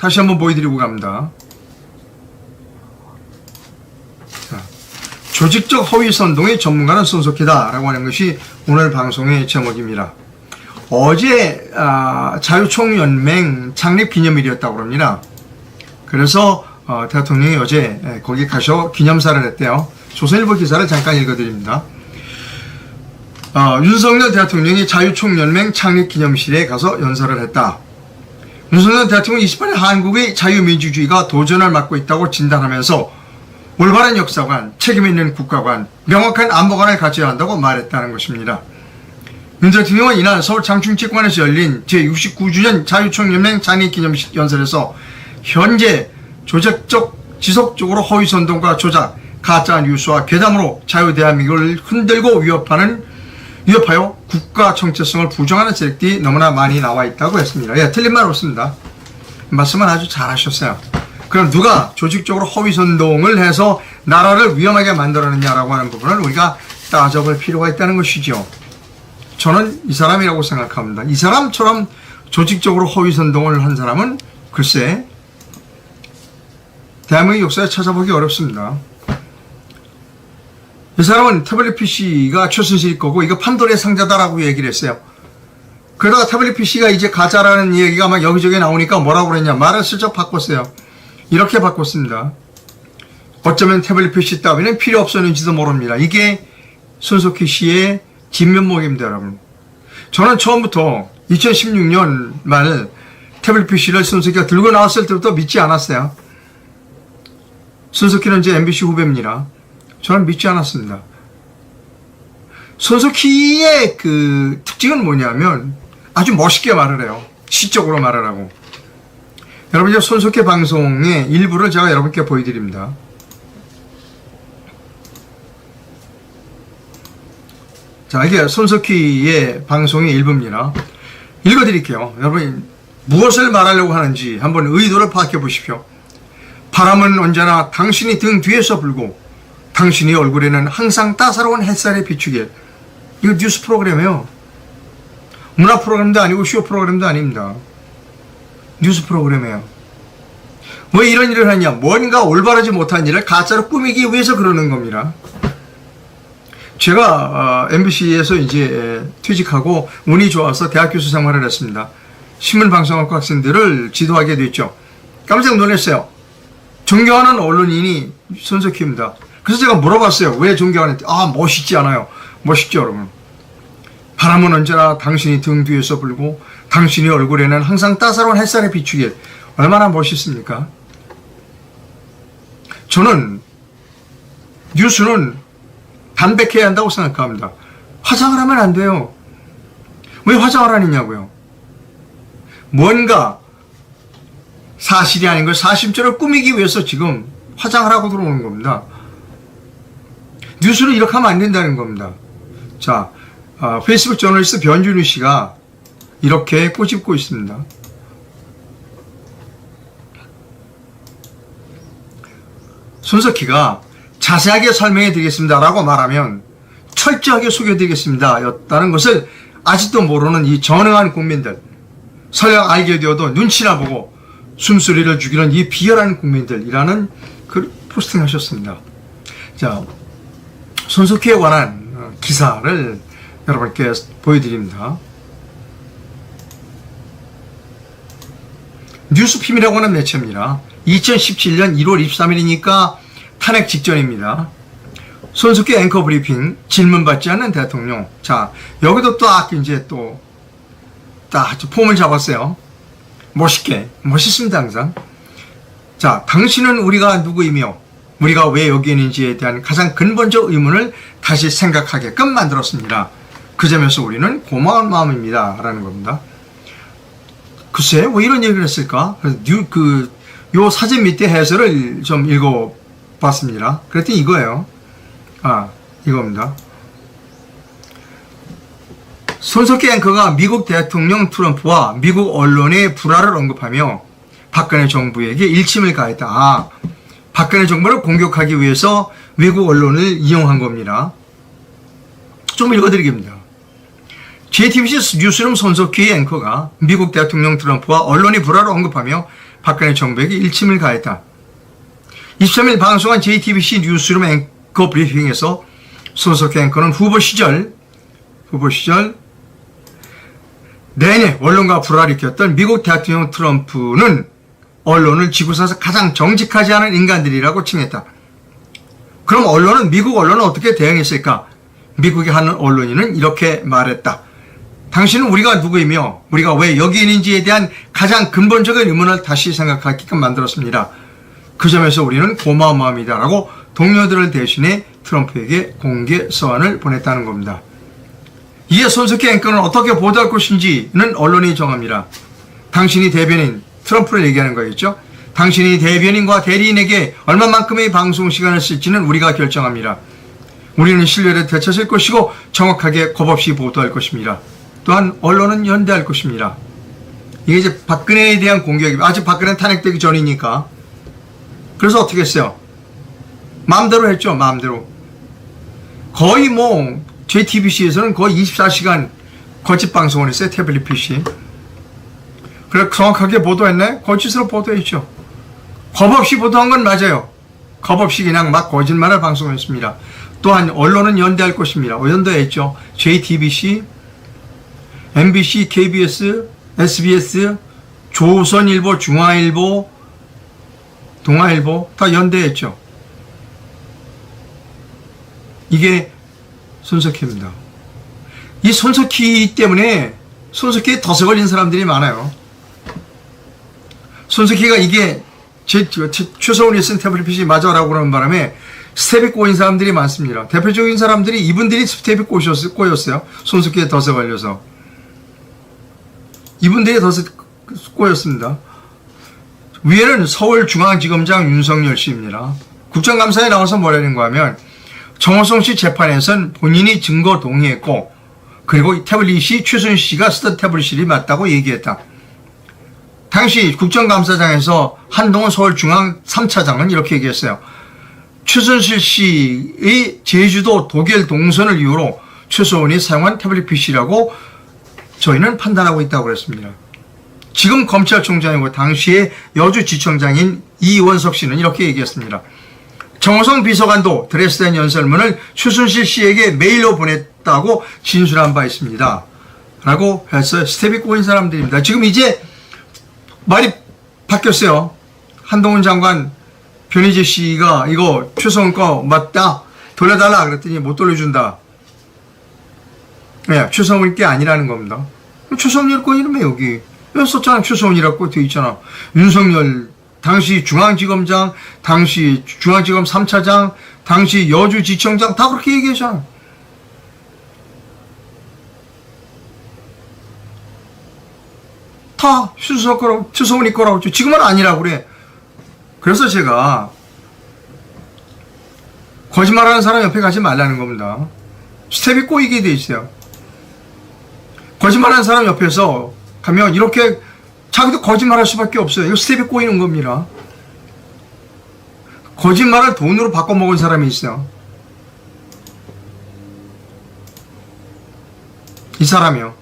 다시 한번 보여드리고 갑니다. 자, 조직적 허위선동의 전문가는 손석희다 라고 하는 것이 오늘 방송의 제목입니다. 어제 자유총연맹 창립기념일이었다고 합니다. 그래서 대통령이 어제 거기 가셔 기념사를 했대요. 조선일보 기사를 잠깐 읽어드립니다. 윤석열 대통령이 자유총연맹 창립기념실에 가서 연설을 했다. 윤석열 대통령은 28일 한국의 자유민주주의가 도전을 맞고 있다고 진단하면서 올바른 역사관, 책임있는 국가관, 명확한 안보관을 갖춰야 한다고 말했다는 것입니다. 윤 대통령은 이날 서울 장충체육관에서 열린 제69주년 자유총연맹 창립기념식 연설에서 현재 지속적으로 허위선동과 조작, 가짜뉴스와 괴담으로 자유대한민국을 흔들고 위협하여 국가 정체성을 부정하는 세력들이 너무나 많이 나와 있다고 했습니다. 예, 틀린 말 없습니다. 말씀은 아주 잘하셨어요. 그럼 누가 조직적으로 허위선동을 해서 나라를 위험하게 만들었느냐라고 하는 부분을 우리가 따져볼 필요가 있다는 것이죠. 저는 이 사람이라고 생각합니다. 이 사람처럼 조직적으로 허위선동을 한 사람은 글쎄 대한민국 역사에 찾아보기 어렵습니다. 이 사람은 태블릿 PC가 최순실 거고 이거 판도라의 상자다라고 얘기를 했어요. 그러다가 태블릿 PC가 이제 가짜라는 얘기가 막 여기저기 나오니까 뭐라고 그랬냐, 말을 슬쩍 바꿨어요. 이렇게 바꿨습니다. 어쩌면 태블릿 PC 따위는 필요 없었는지도 모릅니다. 이게 손석희 씨의 진면목입니다, 여러분. 저는 처음부터 2016년 말 태블릿 PC를 손석희가 들고 나왔을 때부터 믿지 않았어요. 손석희는 이제 MBC 후배입니다. 저는 믿지 않았습니다. 손석희의 그 특징은 뭐냐면 아주 멋있게 말을 해요. 시적으로 말을 하고. 여러분, 이제 손석희 방송의 일부를 제가 여러분께 보여드립니다. 자, 이게 손석희의 방송의 일부입니다. 읽어드릴게요. 여러분, 무엇을 말하려고 하는지 한번 의도를 파악해 보십시오. 바람은 언제나 당신이 등 뒤에서 불고 당신의 얼굴에는 항상 따사로운 햇살에 비추길. 이거 뉴스 프로그램이에요. 문화 프로그램도 아니고 쇼 프로그램도 아닙니다. 뉴스 프로그램이에요. 왜 이런 일을 하냐? 뭔가 올바르지 못한 일을 가짜로 꾸미기 위해서 그러는 겁니다. 제가 MBC에서 이제 퇴직하고 운이 좋아서 대학 교수 생활을 했습니다. 신문방송학과 학생들을 지도하게 됐죠. 깜짝 놀랐어요. 존경하는 언론인이 손석희입니다. 그래서 제가 물어봤어요. 왜 존경하는지. 멋있지 않아요? 멋있죠, 여러분. 바람은 언제나 당신이 등 뒤에서 불고 당신의 얼굴에는 항상 따사로운 햇살에 비추길. 얼마나 멋있습니까? 저는 뉴스는 담백해야 한다고 생각합니다. 화장을 하면 안 돼요. 왜 화장을 하느냐고요? 뭔가 사실이 아닌 걸 사실처럼 꾸미기 위해서 지금 화장을 하고 들어오는 겁니다. 뉴스를 이렇게 하면 안 된다는 겁니다. 자, 페이스북 저널리스트 변준우 씨가 이렇게 꼬집고 있습니다. 손석희가 자세하게 설명해 드리겠습니다 라고 말하면 철저하게 소개해 드리겠습니다 였다는 것을 아직도 모르는 이 전능한 국민들, 설령 알게 되어도 눈치나 보고 숨소리를 죽이는 이 비열한 국민들이라는 그 포스팅 하셨습니다. 자, 손석희에 관한 기사를 여러분께 보여드립니다. 뉴스핌이라고 하는 매체입니다. 2017년 1월 23일이니까 탄핵 직전입니다. 손석희 앵커 브리핑, 질문 받지 않는 대통령. 자, 여기도 딱 이제 딱 폼을 잡았어요. 멋있습니다, 항상. 자, 당신은 우리가 누구이며 우리가 왜 여기 있는지에 대한 가장 근본적 의문을 다시 생각하게끔 만들었습니다. 그 점에서 우리는 고마운 마음입니다 라는 겁니다. 글쎄, 왜 이런 얘기를 했을까? 요 사진 밑에 해설을 좀 읽어봤습니다. 그랬더니 이거예요. 이겁니다. 손석희 앵커가 미국 대통령 트럼프와 미국 언론의 불화를 언급하며 박근혜 정부에게 일침을 가했다. 박근혜 정부를 공격하기 위해서 외국 언론을 이용한 겁니다. 좀 읽어드리겠습니다. JTBC 뉴스룸 손석희 앵커가 미국 대통령 트럼프와 언론의 불화를 언급하며 박근혜 정부에게 일침을 가했다. 23일 방송한 JTBC 뉴스룸 앵커 브리핑에서 손석희 앵커는 후보 시절 내내 언론과 불화를 일으켰던 미국 대통령 트럼프는 언론을 지구상에서 가장 정직하지 않은 인간들이라고 칭했다. 그럼 미국 언론은 어떻게 대응했을까? 미국의 한 언론인은 이렇게 말했다. 당신은 우리가 누구이며 우리가 왜 여기 있는지에 대한 가장 근본적인 의문을 다시 생각하게끔 만들었습니다. 그 점에서 우리는 고마운 마음이다 라고 동료들을 대신해 트럼프에게 공개 서한을 보냈다는 겁니다. 이에 손석희 앵커는 어떻게 보도할 것인지는 언론이 정합니다. 당신이 대변인, 트럼프를 얘기하는 거겠죠. 당신이 대변인과 대리인에게 얼마만큼의 방송 시간을 쓸지는 우리가 결정합니다. 우리는 신뢰를 되찾을 것이고 정확하게 겁없이 보도할 것입니다. 또한 언론은 연대할 것입니다. 이게 이제 박근혜에 대한 공격입니다. 아직 박근혜는 탄핵되기 전이니까. 그래서 어떻게 했어요? 마음대로 했죠. 마음대로. 거의 JTBC에서는 거의 24시간 거짓 방송을 했어요. 태블릿 PC. 그래 정확하게 보도했나요? 거짓으로 보도했죠. 겁 없이 보도한 건 맞아요. 겁 없이 그냥 막 거짓말을 방송했습니다. 또한 언론은 연대할 것입니다. 연대했죠. JTBC, MBC, KBS, SBS, 조선일보, 중앙일보, 동아일보 다 연대했죠. 이게 손석희입니다. 이 손석희 때문에 손석희에 덫에 걸린 사람들이 많아요. 손석희가 이게 최소원이 쓴 태블릿 PC 맞아라고 그러는 바람에 스텝이 꼬인 사람들이 많습니다. 대표적인 사람들이 이분들이 스텝이 꼬였어요. 손석희의 덫에 걸려서. 이분들이 덫에 꼬였습니다. 위에는 서울중앙지검장 윤석열 씨입니다. 국정감사에 나와서 뭐라는 거 하면 정호성 씨 재판에선 본인이 증거 동의했고 그리고 태블릿이 최순실 씨가 쓰던 태블릿이 맞다고 얘기했다. 당시 국정감사장에서 한동훈 서울중앙 3차장은 이렇게 얘기했어요. 최순실 씨의 제주도 독일 동선을 이유로 최소원이 사용한 태블릿 PC라고 저희는 판단하고 있다고 그랬습니다. 지금 검찰총장이고 당시의 여주지청장인 이원석 씨는 이렇게 얘기했습니다. 정호성 비서관도 드레스덴 연설문을 최순실 씨에게 메일로 보냈다고 진술한 바 있습니다. 라고 해서 스텝이 꼬인 사람들입니다. 지금 이제 말이 바뀌었어요. 한동훈 장관 변희재 씨가 이거 최소원 거 맞다 돌려달라 그랬더니 못 돌려준다. 네, 최소원 게 아니라는 겁니다. 최소원 거 이름이 여기 썼잖아. 최소원이라고 돼 있잖아. 윤석열 당시 중앙지검장, 당시 중앙지검 3차장, 당시 여주지청장 다 그렇게 얘기하잖아. 다 최소원이 거라고 했죠. 지금은 아니라고 그래. 그래서 제가 거짓말하는 사람 옆에 가지 말라는 겁니다. 스텝이 꼬이게 돼 있어요. 거짓말하는 사람 옆에서 가면 이렇게 자기도 거짓말할 수밖에 없어요. 이거 스텝이 꼬이는 겁니다. 거짓말을 돈으로 바꿔먹은 사람이 있어요. 이 사람이요.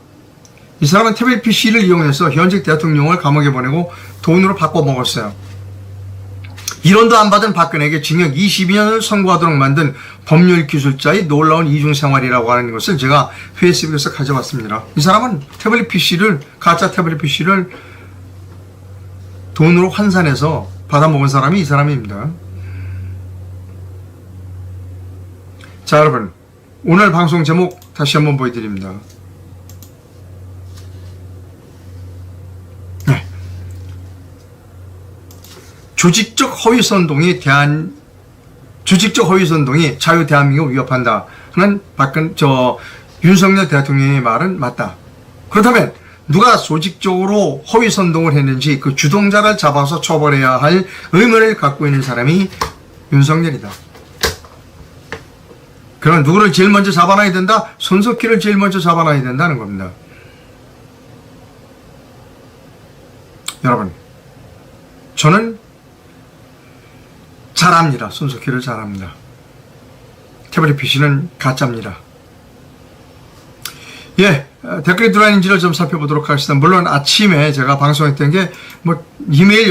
이 사람은 태블릿 PC를 이용해서 현직 대통령을 감옥에 보내고 돈으로 바꿔먹었어요. 이론도 안 받은 박근혜에게 징역 22년을 선고하도록 만든 법률기술자의 놀라운 이중생활이라고 하는 것을 제가 페이스북에서 가져왔습니다. 이 사람은 태블릿 PC를, 가짜 태블릿 PC를 돈으로 환산해서 받아먹은 사람이 이 사람입니다. 자, 여러분. 오늘 방송 제목 다시 한번 보여드립니다. 네. 조직적 허위선동이 자유 대한민국을 위협한다 하는 윤석열 대통령의 말은 맞다. 그렇다면 누가 조직적으로 허위선동을 했는지 그 주동자를 잡아서 처벌해야 할 의무를 갖고 있는 사람이 윤석열이다. 그럼 누구를 제일 먼저 잡아놔야 된다? 손석희를 제일 먼저 잡아놔야 된다는 겁니다. 여러분, 저는 잘합니다. 손석희를 잘합니다. 태블릿 PC는 가짜입니다. 예, 댓글이 들어있는지를 좀 살펴보도록 하겠습니다. 물론 아침에 제가 방송했던 게 이메일